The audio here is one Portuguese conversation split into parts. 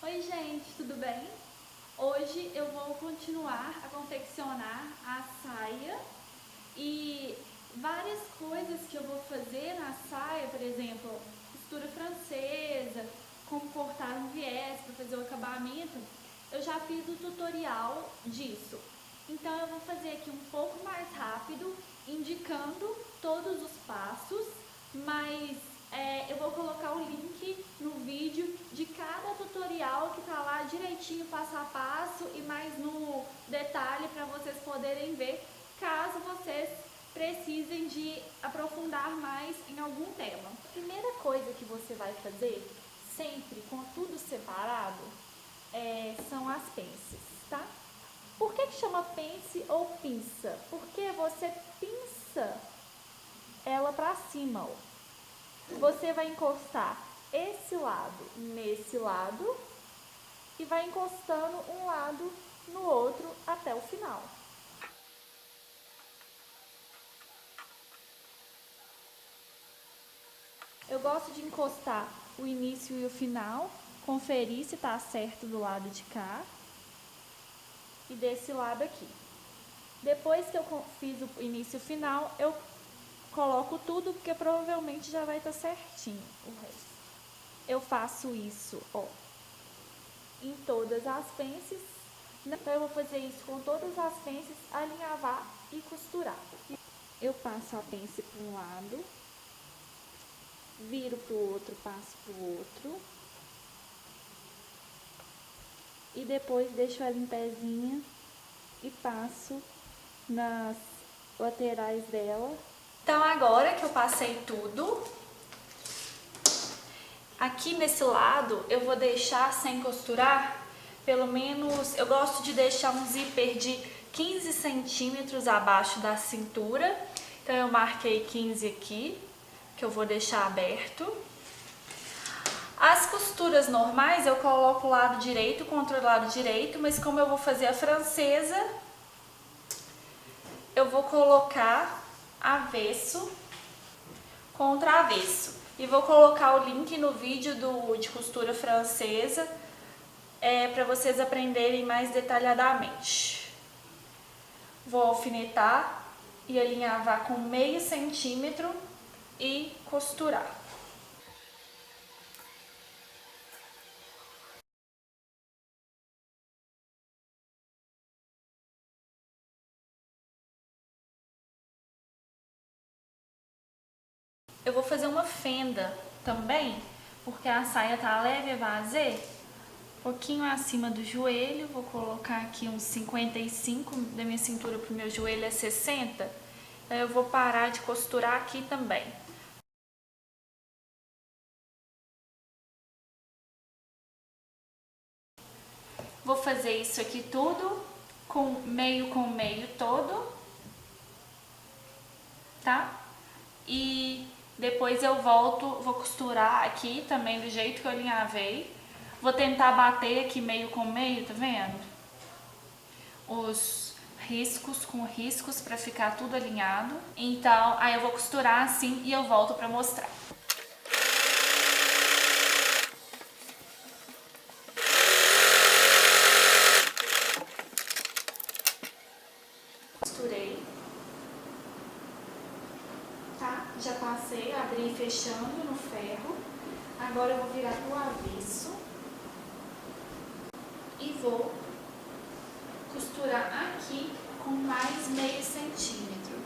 Oi gente, tudo bem? Hoje eu vou continuar a confeccionar a saia e várias coisas que eu vou fazer na saia, por exemplo, costura francesa, como cortar um viés para fazer o acabamento, eu já fiz o tutorial disso. Então eu vou fazer aqui um pouco mais rápido, indicando todos os passos, mas eu vou colocar o link no vídeo de cada tutorial que tá lá direitinho, passo a passo e mais no detalhe para vocês poderem ver, caso vocês precisem de aprofundar mais em algum tema. A primeira coisa que você vai fazer, sempre com tudo separado, são as pences, tá? Por que chama pence ou pinça? Porque você pinça ela para cima, ó. Você vai encostar esse lado nesse lado e vai encostando um lado no outro até o final. Eu gosto de encostar o início e o final, conferir se tá certo do lado de cá e desse lado aqui. Depois que eu fiz o início e o final, eu coloco tudo, porque provavelmente já vai estar certinho o resto. Eu faço isso, ó, em todas as pences. Então eu vou fazer isso com todas as pences, alinhavar e costurar. Eu passo a pence para um lado, viro para o outro, passo para o outro. E depois deixo ela em pezinha e passo nas laterais dela. Então agora que eu passei tudo, aqui nesse lado eu vou deixar sem costurar, pelo menos eu gosto de deixar um zíper de 15 centímetros abaixo da cintura. Então eu marquei 15 aqui, que eu vou deixar aberto. As costuras normais eu coloco o lado direito contra o lado direito, mas como eu vou fazer a francesa, eu vou colocar avesso contra avesso. E vou colocar o link no vídeo de costura francesa, para vocês aprenderem mais detalhadamente. Vou alfinetar e alinhavar com meio centímetro e costurar. Eu vou fazer uma fenda também, porque a saia tá leve a vazê, um pouquinho acima do joelho. Vou colocar aqui uns 55, da minha cintura pro meu joelho é 60. Então eu vou parar de costurar aqui também. Vou fazer isso aqui tudo com meio todo, tá? E depois eu volto, vou costurar aqui também do jeito que eu alinhavei. Vou tentar bater aqui meio com meio, tá vendo? Os riscos com riscos para ficar tudo alinhado. Então, aí eu vou costurar assim e eu volto para mostrar. Costurei. Tá? Já passei, abri fechando no ferro. Agora eu vou virar pro avesso e vou costurar aqui com mais meio centímetro.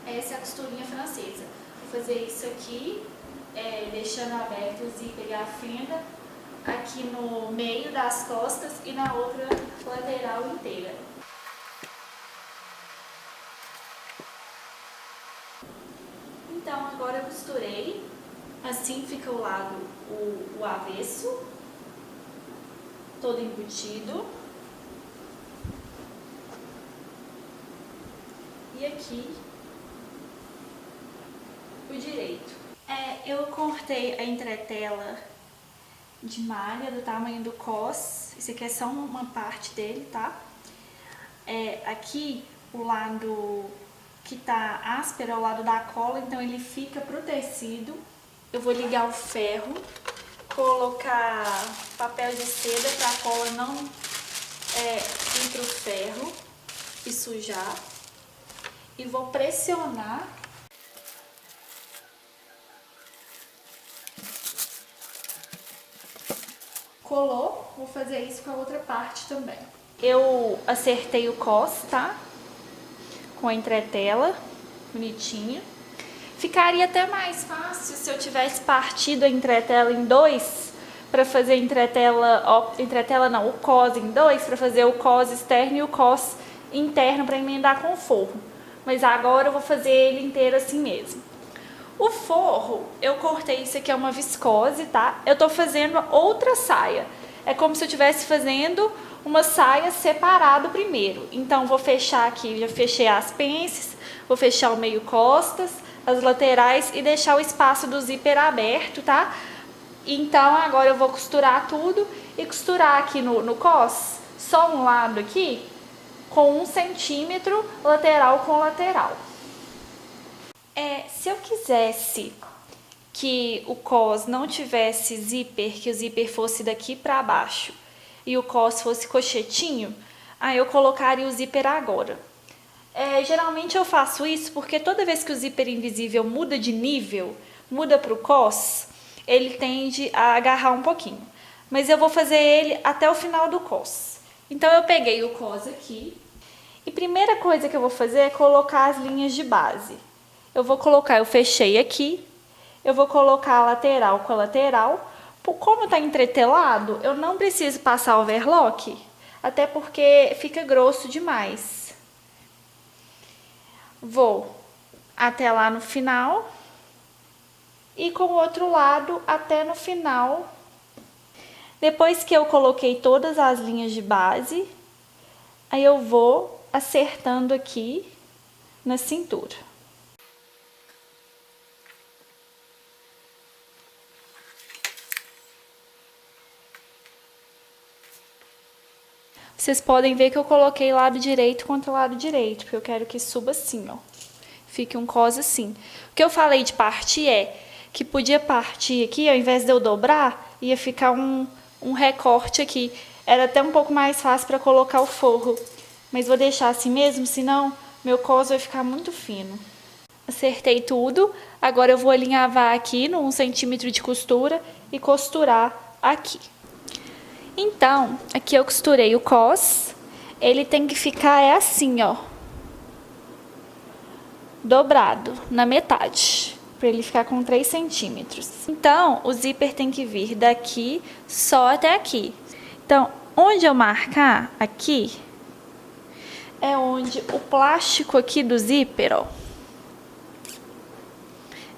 Essa é a costurinha francesa. Vou fazer isso aqui, deixando aberto o zíper e a fenda aqui no meio das costas e na outra lateral inteira. Então agora eu costurei, assim fica o lado, o avesso, todo embutido. E aqui o direito. Eu cortei a entretela de malha do tamanho do cos. Esse aqui é só uma parte dele, tá? Aqui o lado que tá áspero é o lado da cola, então ele fica pro tecido. Eu vou ligar o ferro colocar papel de seda para a cola não ir pro ferro e sujar. E vou pressionar. Colou, vou fazer isso com a outra parte também. Eu acertei o cos, tá? Com a entretela, bonitinho. Ficaria até mais fácil se eu tivesse partido a entretela em dois, para fazer o cos em dois, para fazer o cos externo e o cos interno para emendar com o forro. Mas agora eu vou fazer ele inteiro assim mesmo. O forro, eu cortei, isso aqui é uma viscose, tá? Eu tô fazendo outra saia. É como se eu estivesse fazendo uma saia separada primeiro. Então, vou fechar aqui, já fechei as pences, vou fechar o meio costas, as laterais e deixar o espaço do zíper aberto, tá? Então, agora eu vou costurar tudo e costurar aqui no cos, só um lado aqui, com 1 centímetro, lateral com lateral. Se eu quisesse que o cos não tivesse zíper, que o zíper fosse daqui para baixo e o cos fosse cochetinho, aí eu colocaria o zíper agora. Geralmente eu faço isso porque toda vez que o zíper invisível muda de nível, muda para o cos, ele tende a agarrar um pouquinho. Mas eu vou fazer ele até o final do cos. Então eu peguei o cos aqui e primeira coisa que eu vou fazer é colocar as linhas de base. Eu fechei aqui, eu vou colocar a lateral com a lateral. Como tá entretelado, eu não preciso passar overlock, até porque fica grosso demais. Vou até lá no final e com o outro lado até no final. Depois que eu coloquei todas as linhas de base, aí eu vou acertando aqui na cintura. Vocês podem ver que eu coloquei lado direito contra lado direito, porque eu quero que suba assim, ó. Fique um cos assim. O que eu falei de partir que podia partir aqui, ao invés de eu dobrar, ia ficar um recorte aqui. Era até um pouco mais fácil para colocar o forro. Mas vou deixar assim mesmo, senão meu cos vai ficar muito fino. Acertei tudo. Agora eu vou alinhavar aqui no 1 centímetro de costura e costurar aqui. Então, aqui eu costurei o cos, ele tem que ficar assim, ó, dobrado na metade, para ele ficar com 3 centímetros. Então, o zíper tem que vir daqui só até aqui. Então, onde eu marcar aqui, é onde o plástico aqui do zíper, ó,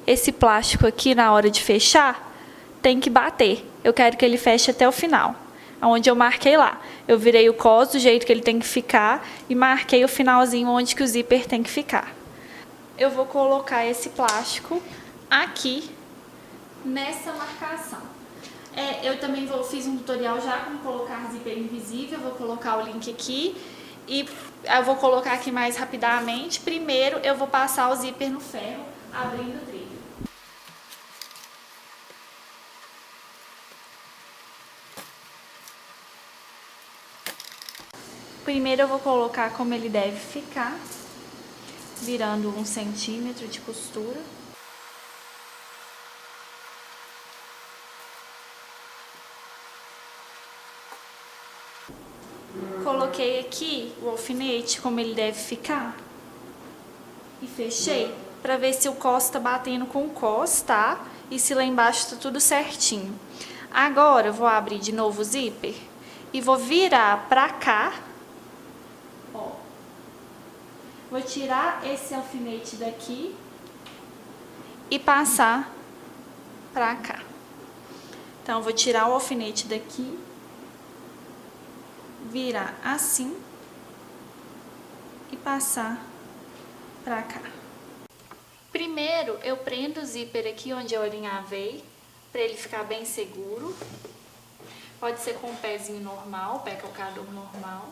esse plástico aqui na hora de fechar, tem que bater. Eu quero que ele feche até o final. Onde eu marquei lá. Eu virei o cos do jeito que ele tem que ficar e marquei o finalzinho onde que o zíper tem que ficar. Eu vou colocar esse plástico aqui nessa marcação. Eu também fiz um tutorial já como colocar zíper invisível, vou colocar o link aqui e eu vou colocar aqui mais rapidamente. Primeiro eu vou passar o zíper no ferro, abrindo o trilho. Primeiro eu vou colocar como ele deve ficar, virando 1 centímetro de costura. Coloquei aqui o alfinete como ele deve ficar e fechei para ver se o cos tá batendo com o cos, tá? E se lá embaixo tá tudo certinho. Agora eu vou abrir de novo o zíper e vou virar pra cá. Ó. Vou tirar esse alfinete daqui e passar pra cá. Então, eu vou tirar o alfinete daqui, virar assim e passar pra cá. Primeiro, eu prendo o zíper aqui onde eu alinhavei, pra ele ficar bem seguro. Pode ser com o pezinho normal, pé calcador normal.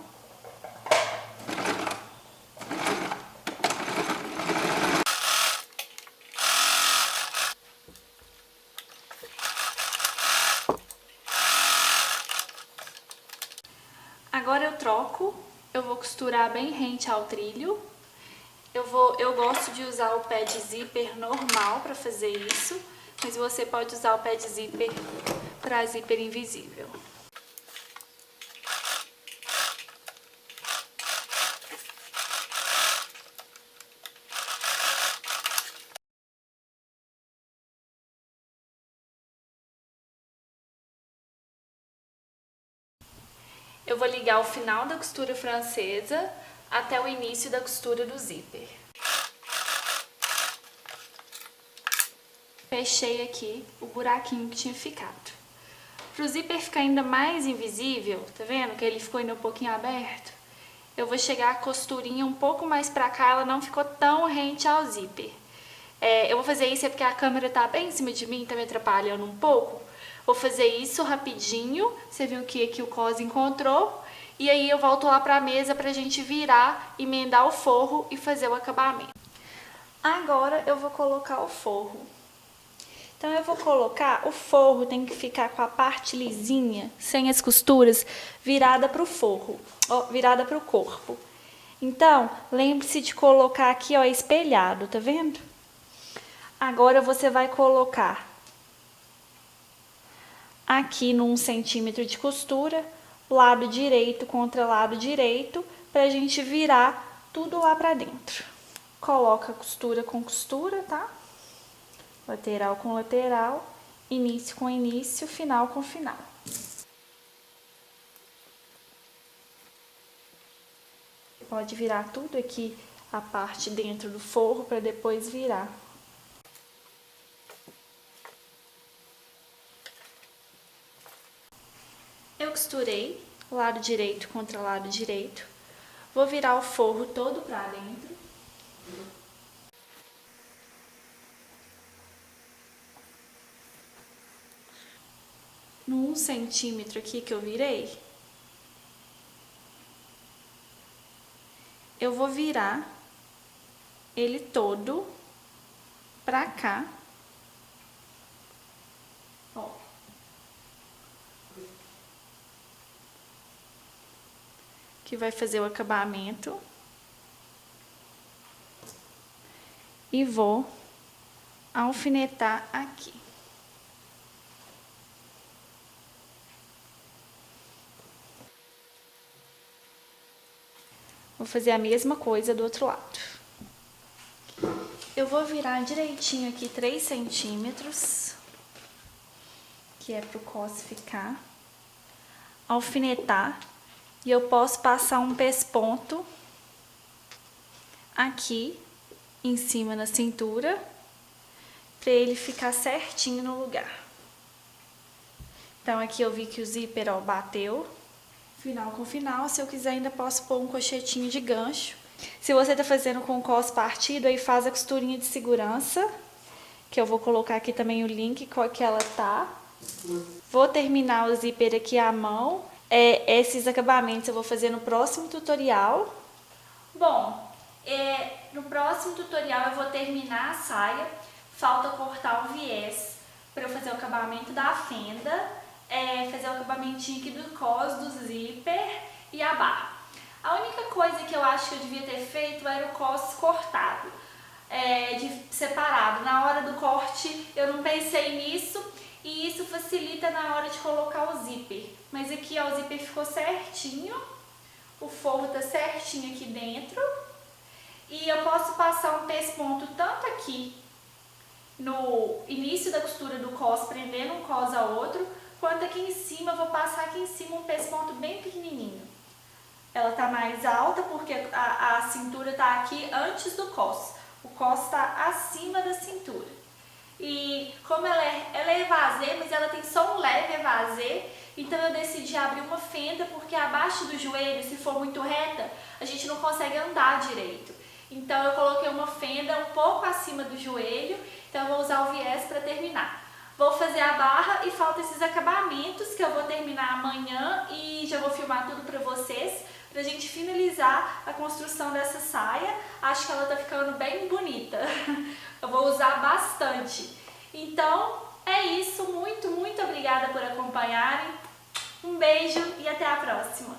Agora eu troco, eu vou costurar bem rente ao trilho. Eu gosto de usar o pé de zíper normal para fazer isso, mas você pode usar o pé de zíper para zíper invisível. Eu vou ligar o final da costura francesa até o início da costura do zíper. Fechei aqui o buraquinho que tinha ficado. Para o zíper ficar ainda mais invisível, tá vendo que ele ficou ainda um pouquinho aberto? Eu vou chegar a costurinha um pouco mais pra cá, ela não ficou tão rente ao zíper. Eu vou fazer isso porque a câmera tá bem em cima de mim, tá me atrapalhando um pouco. Vou fazer isso rapidinho, você viu que aqui o cos encontrou. E aí eu volto lá pra mesa pra gente virar, emendar o forro e fazer o acabamento. Agora eu vou colocar o forro. Então eu vou colocar, o forro tem que ficar com a parte lisinha, sem as costuras, virada pro forro, ó, virada pro corpo. Então, lembre-se de colocar aqui, ó, espelhado, tá vendo? Agora você vai colocar aqui no 1 centímetro de costura, lado direito contra lado direito, pra gente virar tudo lá pra dentro. Coloca costura com costura, tá? Lateral com lateral, início com início, final com final. Pode virar tudo aqui, a parte dentro do forro, para depois virar. Eu costurei lado direito contra lado direito. Vou virar o forro todo para dentro. No 1 centímetro aqui que eu virei, eu vou virar ele todo pra cá. Ó. Que vai fazer o acabamento. E vou alfinetar aqui. Vou fazer a mesma coisa do outro lado. Eu vou virar direitinho aqui 3 centímetros, que é pro cos ficar. Alfinetar. E eu posso passar um pesponto aqui em cima na cintura, para ele ficar certinho no lugar. Então aqui eu vi que o zíper, ó, bateu. Final com final, se eu quiser ainda posso pôr um cochetinho de gancho. Se você tá fazendo com o cos partido, aí faz a costurinha de segurança, que eu vou colocar aqui também o link qual que ela tá. Vou terminar o zíper aqui à mão. Esses acabamentos eu vou fazer no próximo tutorial. Bom, no próximo tutorial eu vou terminar a saia. Falta cortar o viés para eu fazer o acabamento da fenda. Fazer o acabamentinho aqui do cos, do zíper e a barra. A única coisa que eu acho que eu devia ter feito era o cos cortado, separado. Na hora do corte eu não pensei nisso e isso facilita na hora de colocar o zíper. Mas aqui, ó, o zíper ficou certinho, o forro tá certinho aqui dentro. E eu posso passar um pesponto tanto aqui no início da costura do cos, prendendo um cos ao outro, quanto aqui em cima, eu vou passar aqui em cima um pesponto bem pequenininho. Ela tá mais alta porque a cintura tá aqui antes do cos. O cos tá acima da cintura. E como ela é evasê, mas ela tem só um leve evasê, então eu decidi abrir uma fenda porque abaixo do joelho, se for muito reta, a gente não consegue andar direito. Então eu coloquei uma fenda um pouco acima do joelho, então eu vou usar o viés para terminar. Vou fazer a barra e falta esses acabamentos que eu vou terminar amanhã e já vou filmar tudo para vocês, pra gente finalizar a construção dessa saia. Acho que ela tá ficando bem bonita. Eu vou usar bastante. Então, é isso. Muito, muito obrigada por acompanharem. Um beijo e até a próxima.